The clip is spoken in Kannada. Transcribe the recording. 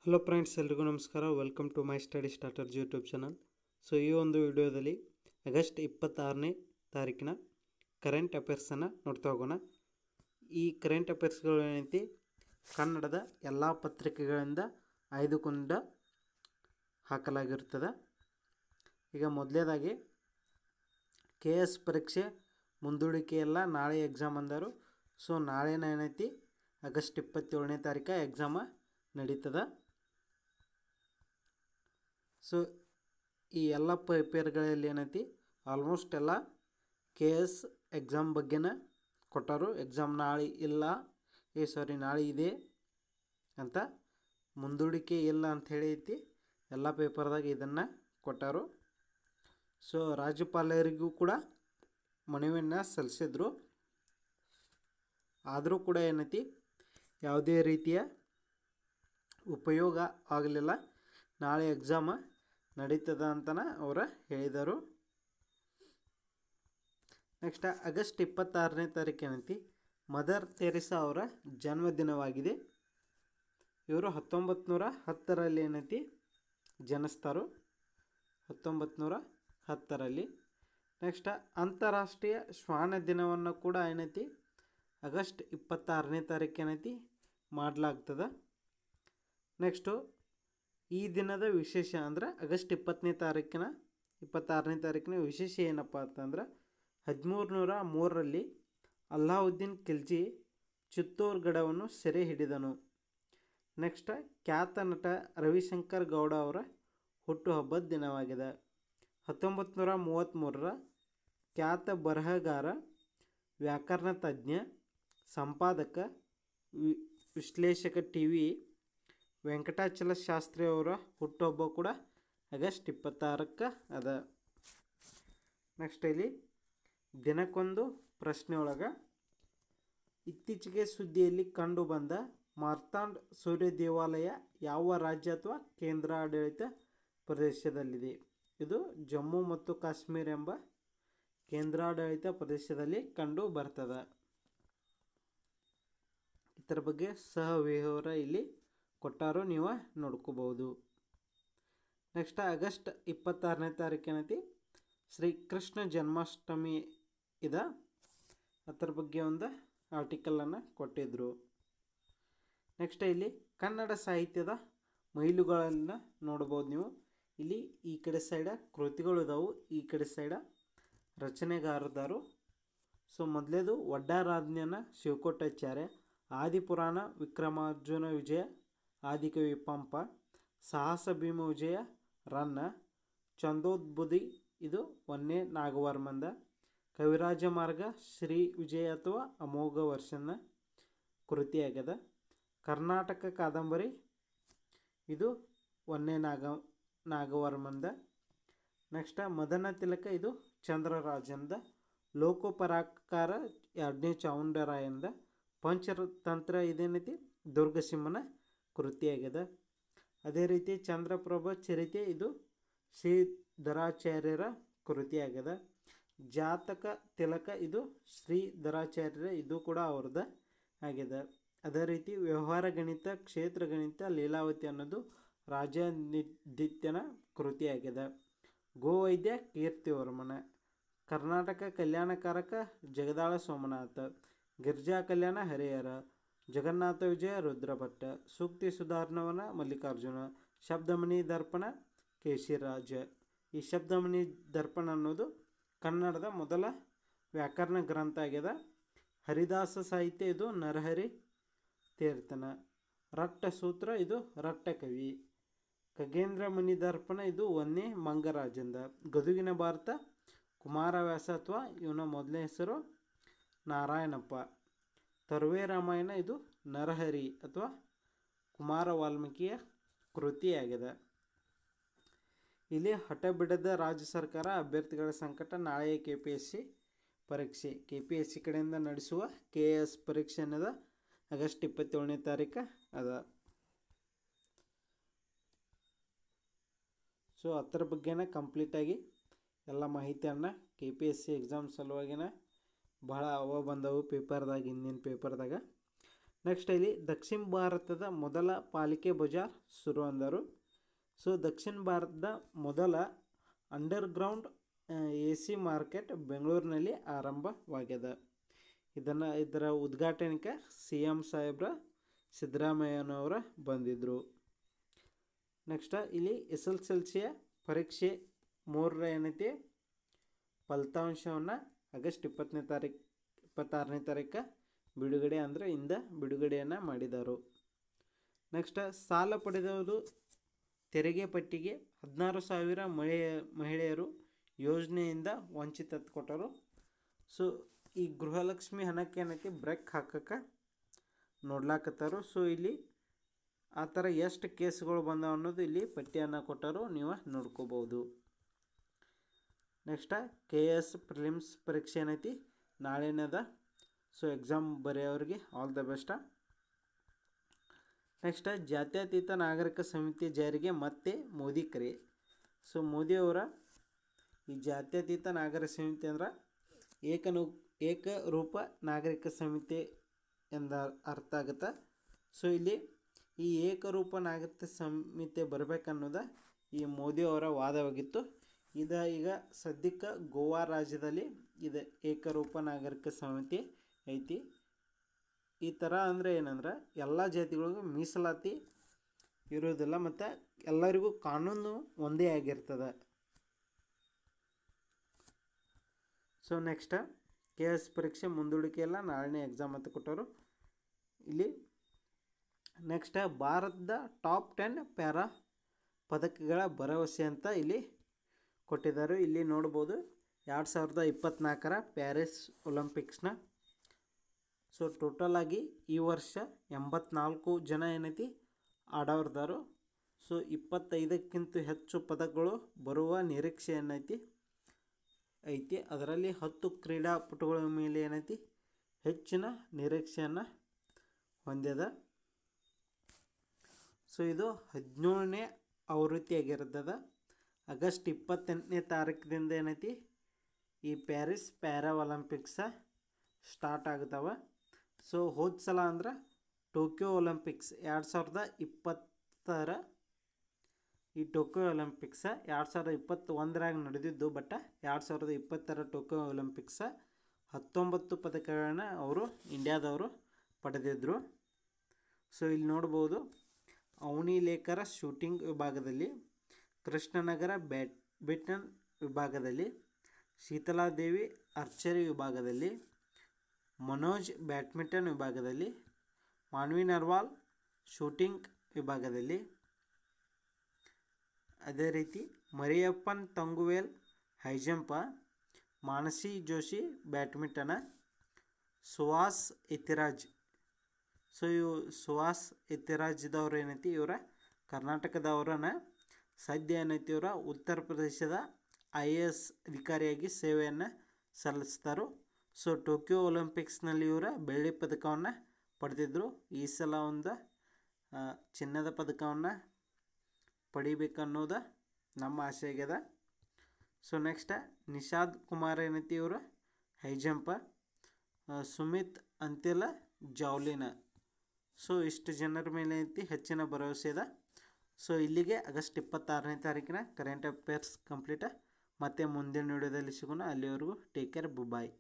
ಹಲೋ ಫ್ರೆಂಡ್ಸ್, ಎಲ್ರಿಗೂ ನಮಸ್ಕಾರ. Welcome to my study starters YouTube channel. So ಈ ಒಂದು ವಿಡಿಯೋದಲ್ಲಿ ಆಗಸ್ಟ್ 26ನೇ ತಾರೀಕಿನ ಕರೆಂಟ್ ಅಫೇರ್ಸನ್ನು ನೋಡ್ತಾ ಹೋಗೋಣ. ಈ ಕರೆಂಟ್ ಅಫೇರ್ಸ್ಗಳು ಏನೈತಿ ಕನ್ನಡದ ಎಲ್ಲ ಪತ್ರಿಕೆಗಳಿಂದ ಆಯ್ದುಕೊಂಡು ಹಾಕಲಾಗಿರುತ್ತದೆ. ಈಗ ಮೊದಲೇದಾಗಿ KS ಪರೀಕ್ಷೆ ಮುಂದೂಡಿಕೆ ಎಲ್ಲ ನಾಳೆ ಎಕ್ಸಾಮ್ ಅಂದರು. ಸೊ ನಾಳೆನ ಏನೈತಿ ಆಗಸ್ಟ್ 27ನೇ ತಾರೀಕು ಎಕ್ಸಾಮ ನಡೀತದೆ. ಸೊ ಈ ಎಲ್ಲ ಪೇಪರ್ಗಳಲ್ಲಿ ಏನೈತಿ ಆಲ್ಮೋಸ್ಟ್ ಎಲ್ಲ KS ಎಕ್ಸಾಮ್ ಬಗ್ಗೆನ ಕೊಟ್ಟರು. ಎಕ್ಸಾಮ್ ನಾಳೆ ಇಲ್ಲ, ನಾಳೆ ಇದೆ ಅಂತ ಮುಂದೂಡಿಕೆ ಇಲ್ಲ ಅಂಥೇಳಿ ಐತಿ. ಎಲ್ಲ ಪೇಪರ್ದಾಗ ಇದನ್ನು ಕೊಟ್ಟರು. ಸೊ ರಾಜ್ಯಪಾಲರಿಗೂ ಕೂಡ ಮನವಿಯನ್ನು ಸಲ್ಲಿಸಿದ್ರು. ಆದರೂ ಕೂಡ ಏನೈತಿ ಯಾವುದೇ ರೀತಿಯ ಉಪಯೋಗ ಆಗಲಿಲ್ಲ. ನಾಳೆ ಎಕ್ಸಾಮ ನಡೀತದ ಅಂತನ ಅವರು ಹೇಳಿದರು. ನೆಕ್ಸ್ಟ್ ಆಗಸ್ಟ್ 26ನೇ ತಾರೀಕು ಏನೈತಿ ಮದರ್ ತೆರೇಸಾ ಅವರ ಜನ್ಮದಿನವಾಗಿದೆ. ಇವರು 1910ರಲ್ಲಿ ಏನೈತಿ ಜನಿಸ್ತಾರು, 1910ರಲ್ಲಿ. ನೆಕ್ಸ್ಟ್ ಅಂತಾರಾಷ್ಟ್ರೀಯ ಶ್ವಾನ ದಿನವನ್ನು ಕೂಡ ಏನೈತಿ ಆಗಸ್ಟ್ 26ನೇ ತಾರೀಕು ಏನೈತಿ ಮಾಡಲಾಗ್ತದೆ. ನೆಕ್ಸ್ಟು ಈ ದಿನದ ವಿಶೇಷ ಅಂದ್ರೆ ಆಗಸ್ಟ್ 26ನೇ ತಾರೀಕಿನ ವಿಶೇಷ ಏನಪ್ಪ ಅಂತಂದ್ರೆ 1303ರಲ್ಲಿ ಅಲ್ಲಾವುದ್ದೀನ್ ಖಿಲ್ಜಿ ಚಿತ್ತೋರ್ ಗಢವನ್ನು ಸೆರೆ ಹಿಡಿದನು. ನೆಕ್ಸ್ಟ್ ಖ್ಯಾತ ನಟ ರವಿಶಂಕರ್ ಗೌಡ ಅವರ ಹುಟ್ಟುಹಬ್ಬದ ದಿನವಾಗಿದೆ. 1933ರ ಖ್ಯಾತ ಬರಹಗಾರ, ವ್ಯಾಕರಣ ತಜ್ಞ, ಸಂಪಾದಕ, ವಿಶ್ಲೇಷಕ TV ವೆಂಕಟಾಚಲ ಶಾಸ್ತ್ರಿ ಅವರ ಹುಟ್ಟುಹಬ್ಬ ಕೂಡ ಆಗಸ್ಟ್ 26ಕ್ಕೆ ಅದ. ನೆಕ್ಸ್ಟ್ ಇಲ್ಲಿ ದಿನಕ್ಕೊಂದು ಪ್ರಶ್ನೆ ಒಳಗೆ ಇತ್ತೀಚೆಗೆ ಸುದ್ದಿಯಲ್ಲಿ ಕಂಡು ಬಂದ ಮಾರ್ತಾಂಡ್ ಸೂರ್ಯ ದೇವಾಲಯ ಯಾವ ರಾಜ್ಯ ಅಥವಾ ಕೇಂದ್ರಾಡಳಿತ ಪ್ರದೇಶದಲ್ಲಿದೆ? ಇದು ಜಮ್ಮು ಮತ್ತು ಕಾಶ್ಮೀರ ಎಂಬ ಕೇಂದ್ರಾಡಳಿತ ಪ್ರದೇಶದಲ್ಲಿ ಕಂಡು ಬರ್ತದೆ. ಇದರ ಬಗ್ಗೆ ಸಹವಿವರ ಇಲ್ಲಿ ಕೊಟ್ಟಾರು, ನೀವು ನೋಡ್ಕೋಬಹುದು. ನೆಕ್ಸ್ಟ್ ಆಗಸ್ಟ್ 26ನೇ ತಾರೀಕು ಏನೈತಿ ಶ್ರೀ ಕೃಷ್ಣ ಜನ್ಮಾಷ್ಟಮಿ ಇದೆ. ಅದರ ಬಗ್ಗೆ ಒಂದು ಆರ್ಟಿಕಲನ್ನು ಕೊಟ್ಟಿದ್ದರು. ನೆಕ್ಸ್ಟ್ ಇಲ್ಲಿ ಕನ್ನಡ ಸಾಹಿತ್ಯದ ಮೈಲುಗಳನ್ನು ನೋಡ್ಬೋದು ನೀವು. ಇಲ್ಲಿ ಈ ಕಡೆ ಸೈಡ ಕೃತಿಗಳು ಇದಾವು, ಈ ಕಡೆ ಸೈಡ ರಚನೆಗಾರದಾರು. ಸೊ ಮೊದಲೇದು ಒಡ್ಡಾರಾಜ್ಞನ ಶಿವಕೋಟ್ಯಾಚಾರ್ಯ, ಆದಿಪುರಾಣ ವಿಕ್ರಮಾರ್ಜುನ ವಿಜಯ, ಆದಿಕವಿ ಪಂಪ, ಸಾಹಸ ಭೀಮ ವಿಜಯ ರನ್ನ, ಚಂದೋದ್ಬುದಿ ಇದು 1ನೇ ನಾಗವರ್ಮಂದ, ಕವಿರಾಜ ಮಾರ್ಗ ಶ್ರೀ ವಿಜಯ ಅಥವಾ ಅಮೋಘ ವರ್ಷನ ಕೃತಿಯಾಗ್ಯದ. ಕರ್ನಾಟಕ ಕಾದಂಬರಿ ಇದು 1ನೇ ನಾಗವರ್ಮಂದ. ನೆಕ್ಸ್ಟ್ ಮದನ ತಿಲಕ ಇದು ಚಂದ್ರರಾಜಂದ, ಲೋಕೋಪರಾಕಾರ 2ನೇ ಚಾವುಂಡರಾಯಂದ, ಪಂಚತಂತ್ರ ಇದೇನೈತಿ ದುರ್ಗಸಿಂಹನ ಕೃತಿಯಾಗಿದೆ. ಅದೇ ರೀತಿ ಚಂದ್ರಪ್ರಭ ಚರಿತೆ ಇದು ಶ್ರೀಧರಾಚಾರ್ಯರ ಕೃತಿಯಾಗಿದೆ. ಜಾತಕ ತಿಲಕ ಇದು ಶ್ರೀಧರಾಚಾರ್ಯರ, ಇದು ಕೂಡ ಅವ್ರದ್ದು ಆಗಿದೆ. ಅದೇ ರೀತಿ ವ್ಯವಹಾರ ಗಣಿತ, ಕ್ಷೇತ್ರ ಗಣಿತ, ಲೀಲಾವತಿ ಅನ್ನೋದು ರಾಜನಿದ್ದಿತ್ಯನ ಕೃತಿಯಾಗಿದೆ. ಗೋವೈದ್ಯ ಕೀರ್ತಿವರ್ಮನ, ಕರ್ನಾಟಕ ಕಲ್ಯಾಣಕಾರಕ ಜಗದಾಳ ಸೋಮನಾಥ, ಗಿರಿಜಾ ಕಲ್ಯಾಣ ಹರಿಹರ, ಜಗನ್ನಾಥ ವಿಜಯ ರುದ್ರಭಟ್ಟ, ಸೂಕ್ತಿ ಸುಧಾರಣವನ ಮಲ್ಲಿಕಾರ್ಜುನ, ಶಬ್ದಮಣಿ ದರ್ಪಣ ಕೇಶಿರಾಜ. ಈ ಶಬ್ದಮಣಿ ದರ್ಪಣ ಅನ್ನೋದು ಕನ್ನಡದ ಮೊದಲ ವ್ಯಾಕರಣ ಗ್ರಂಥ ಆಗಿದೆ. ಹರಿದಾಸ ಸಾಹಿತ್ಯ ಇದು ನರಹರಿ ತೀರ್ಥನ, ರಟ್ಟ ಸೂತ್ರ ಇದು ರಟ್ಟ ಕವಿ, ಖಗೇಂದ್ರ ಮಣಿ ದರ್ಪಣ ಇದು 1ನೇ ಮಂಗರಾಜಂದ, ಗದುಗಿನ ಭಾರತ ಕುಮಾರವ್ಯಾಸ ಅಥವಾ ಇವನ ಮೊದಲನೇ ಹೆಸರು ನಾರಾಯಣಪ್ಪ, ತರುವೆ ರಾಮಾಯಣ ಇದು ನರಹರಿ ಅಥವಾ ಕುಮಾರ ವಾಲ್ಮೀಕಿಯ ಕೃತಿಯಾಗಿದೆ. ಇಲ್ಲಿ ಹಠಬಿಡದ ರಾಜ್ಯ ಸರ್ಕಾರ, ಅಭ್ಯರ್ಥಿಗಳ ಸಂಕಟ, ನಾಳೆಯ KPSC ಪರೀಕ್ಷೆ. KPSC ಕಡೆಯಿಂದ ನಡೆಸುವ KS ಪರೀಕ್ಷೆ ಅನ್ನೋದು ಆಗಸ್ಟ್ 27ನೇ ತಾರೀಕು ಅದ. ಸೊ ಅದರ ಬಗ್ಗೆನ ಕಂಪ್ಲೀಟಾಗಿ ಎಲ್ಲ ಮಾಹಿತಿಯನ್ನು KPSC ಎಕ್ಸಾಮ್ ಸಲುವಾಗಿನ ಭಾಳ ಬಂದವು ಪೇಪರ್ದಾಗ, ಹಿಂದಿನ ಪೇಪರ್ದಾಗ. ನೆಕ್ಸ್ಟ್ ಇಲ್ಲಿ ದಕ್ಷಿಣ ಭಾರತದ ಮೊದಲ ಪಾಲಿಕೆ ಬಜಾರ್ ಶುರು ಅಂದರು. ಸೊ ದಕ್ಷಿಣ ಭಾರತದ ಮೊದಲ ಅಂಡರ್ಗ್ರೌಂಡ್ AC ಮಾರ್ಕೆಟ್ ಬೆಂಗಳೂರಿನಲ್ಲಿ ಆರಂಭವಾಗ್ಯದ. ಇದರ ಉದ್ಘಾಟನೆಗೆ CM ಸಾಹೇಬ್ರ ಸಿದ್ದರಾಮಯ್ಯನವರ ಬಂದಿದ್ದರು. ನೆಕ್ಸ್ಟ್ ಇಲ್ಲಿ SSLC ಪರೀಕ್ಷೆ 3 ಏನೈತಿ ಫಲಿತಾಂಶವನ್ನು ಆಗಸ್ಟ್ 26ನೇ ತಾರೀಕು ಬಿಡುಗಡೆ ಅಂದರೆ ಬಿಡುಗಡೆಯನ್ನು ಮಾಡಿದರು. ನೆಕ್ಸ್ಟ್ ಸಾಲ ಪಡೆದವರು ತೆರಿಗೆ ಪಟ್ಟಿಗೆ 16,000 ಮಹಿಳೆಯರು ಯೋಜನೆಯಿಂದ ವಂಚಿತ ಕೊಟ್ಟರು. ಸೊ ಈ ಗೃಹಲಕ್ಷ್ಮಿ ಹಣಕ್ಕೆ ಏನೈತಿ ಬ್ರೇಕ್ ಹಾಕಕ್ಕೆ ನೋಡ್ಲಾಕತ್ತಾರು. ಸೊ ಇಲ್ಲಿ ಆ ಥರ ಎಷ್ಟು ಕೇಸ್ಗಳು ಬಂದಾವ ಅನ್ನೋದು ಇಲ್ಲಿ ಪಟ್ಟಿಯನ್ನು ಕೊಟ್ಟರು, ನೀವು ನೋಡ್ಕೋಬೋದು. ನೆಕ್ಸ್ಟ್ KS ಪ್ರಿಲಿಮ್ಸ್ ಪರೀಕ್ಷೆ ಏನೈತಿ ನಾಳೆನದ. ಸೊ ಎಕ್ಸಾಮ್ ಬರೆಯೋರಿಗೆ ಆಲ್ ದ ಬೆಸ್ಟ್. ನೆಕ್ಸ್ಟ್ ಜಾತ್ಯತೀತ ನಾಗರಿಕ ಸಮಿತಿ ಜಾರಿಗೆ ಮತ್ತೆ ಮೋದಿ ಕರೆ. ಸೊ ಮೋದಿಯವರ ಈ ಜಾತ್ಯತೀತ ನಾಗರಿಕ ಸಮಿತಿ ಅಂದ್ರೆ ಏಕರೂಪ ನಾಗರಿಕ ಸಮಿತಿ ಎಂದ ಅರ್ಥ ಆಗುತ್ತೆ. ಸೊ ಇಲ್ಲಿ ಈ ಏಕರೂಪ ನಾಗರಿಕ ಸಮಿತಿ ಬರಬೇಕನ್ನೋದು ಈ ಮೋದಿಯವರ ವಾದವಾಗಿತ್ತು. ಈಗ ಸದ್ಯಕ್ಕೆ ಗೋವಾ ರಾಜ್ಯದಲ್ಲಿ ಇದು ಏಕರೂಪ ನಾಗರಿಕ ಸಮಿತಿ ಐತಿ. ಈ ಥರ ಅಂದರೆ ಏನಂದ್ರೆ ಎಲ್ಲ ಜಾತಿಗಳಿಗೂ ಮೀಸಲಾತಿ ಇರೋದಿಲ್ಲ ಮತ್ತು ಎಲ್ಲರಿಗೂ ಕಾನೂನು ಒಂದೇ ಆಗಿರ್ತದೆ. ಸೊ ನೆಕ್ಸ್ಟ್ KS ಪರೀಕ್ಷೆ ಮುಂದೂಡಿಕೆ ಎಲ್ಲ ನಾಳೆನೇ ಎಕ್ಸಾಮ್ ಅಂತ ಕೊಟ್ಟರು. ಇಲ್ಲಿ ನೆಕ್ಸ್ಟ್ ಭಾರತದ ಟಾಪ್ 10 ಪ್ಯಾರಾ ಪದಕಗಳ ಭರವಸೆ ಅಂತ ಇಲ್ಲಿ ಕೊಟ್ಟಿದ್ದಾರೆ. ಇಲ್ಲಿ ನೋಡ್ಬೋದು 2024 ಪ್ಯಾರಿಸ್ ಒಲಿಂಪಿಕ್ಸ್ನ. ಸೊ ಟೋಟಲ್ ಆಗಿ ಈ ವರ್ಷ 84 ಜನ ಏನೈತಿ ಆಡೋರ್ದಾರು. ಸೊ 25ಕ್ಕಿಂತ ಹೆಚ್ಚು ಪದಕಗಳು ಬರುವ ನಿರೀಕ್ಷೆ ಏನೈತಿ ಅದರಲ್ಲಿ 10 ಕ್ರೀಡಾಪಟುಗಳ ಮೇಲೆ ಏನೈತಿ ಹೆಚ್ಚಿನ ನಿರೀಕ್ಷೆಯನ್ನು ಹೊಂದ್ಯದ. ಸೊ ಇದು 17ನೇ ಆವೃತ್ತಿಯಾಗಿರ್ತದೆ. ಆಗಸ್ಟ್ 28ನೇ ತಾರೀಕಿನಿಂದ ಏನೈತಿ ಈ ಪ್ಯಾರಿಸ್ ಪ್ಯಾರಾ ಒಲಿಂಪಿಕ್ಸ ಸ್ಟಾರ್ಟ್ ಆಗ್ತಾವೆ. ಸೊ ಹೋದ ಸಲ ಅಂದ್ರೆ ಟೋಕಿಯೋ ಒಲಿಂಪಿಕ್ಸ್ 2020 ಈ ಟೋಕಿಯೋ ಒಲಿಂಪಿಕ್ಸ 2021 ನಡೆದಿದ್ದು. ಬಟ್ 2020 ಟೋಕಿಯೋ ಒಲಿಂಪಿಕ್ಸ 19 ಪದಕಗಳನ್ನ ಇಂಡಿಯಾದವರು ಪಡೆದಿದ್ದರು. ಸೊ ಇಲ್ಲಿ ನೋಡ್ಬೋದು ಅವನಿ ಲೇಖರ ಶೂಟಿಂಗ್ ವಿಭಾಗದಲ್ಲಿ, ಕೃಷ್ಣನಗರ ಬ್ಯಾಡ್ಮಿಂಟನ್ ವಿಭಾಗದಲ್ಲಿ, ಶೀತಲಾದೇವಿ ಆರ್ಚರಿ ವಿಭಾಗದಲ್ಲಿ, ಮನೋಜ್ ಬ್ಯಾಡ್ಮಿಂಟನ್ ವಿಭಾಗದಲ್ಲಿ, ಮಾನ್ವಿ ನರ್ವಾಲ್ ಶೂಟಿಂಗ್ ವಿಭಾಗದಲ್ಲಿ, ಅದೇ ರೀತಿ ಮರಿಯಪ್ಪನ್ ತಂಗುವೇಲ್ ಹೈಜಂಪ, ಮಾನಸಿ ಜೋಶಿ ಬ್ಯಾಡ್ಮಿಂಟನ, ಸುಹಾಸ್ ಇತಿರಾಜ್. ಸೊ ಇವು ಸುಹಾಸ್ ಇತಿರಾಜ್ದವ್ರು ಏನೈತಿ ಇವರ ಕರ್ನಾಟಕದವ್ರನ್ನ ಸದ್ಯ ಏನೈತಿ ಇವರ ಉತ್ತರ ಪ್ರದೇಶದ IAS ಅಧಿಕಾರಿಯಾಗಿ ಸೇವೆಯನ್ನು ಸಲ್ಲಿಸ್ತಾರೆ. ಸೊ ಟೋಕಿಯೋ ಒಲಿಂಪಿಕ್ಸ್ನಲ್ಲಿ ಇವರ ಬೆಳ್ಳಿ ಪದಕವನ್ನು ಪಡೆದಿದ್ದರು. ಈ ಸಲ ಒಂದು ಚಿನ್ನದ ಪದಕವನ್ನು ಪಡಿಬೇಕನ್ನೋದು ನಮ್ಮ ಆಸೆ ಆಗ್ಯದ. ಸೊ ನೆಕ್ಸ್ಟ್ ನಿಷಾದ್ ಕುಮಾರ್ ಏನೈತಿ ಇವರು ಹೈಜಂಪ, ಸುಮಿತ್ ಅಂತಿಲ ಜಾವ್ಲಿನ. ಸೊ ಇಷ್ಟು ಜನರ ಮೇಲೆ ಐತಿ ಹೆಚ್ಚಿನ ಭರವಸೆ ಇದೆ. ಸೊ ಇಲ್ಲಿಗೆ ಆಗಸ್ಟ್ 26ನೇ ತಾರೀಕಿನ ಕರೆಂಟ್ ಅಫೇರ್ಸ್ ಕಂಪ್ಲೀಟ್. ಮತ್ತೆ ಮುಂದಿನ ವಿಡಿಯೋದಲ್ಲಿ ಸಿಗೋಣ. ಅಲ್ಲಿವರೆಗೂ ಟೇಕ್ ಕೇರ್, ಬಾಯ್.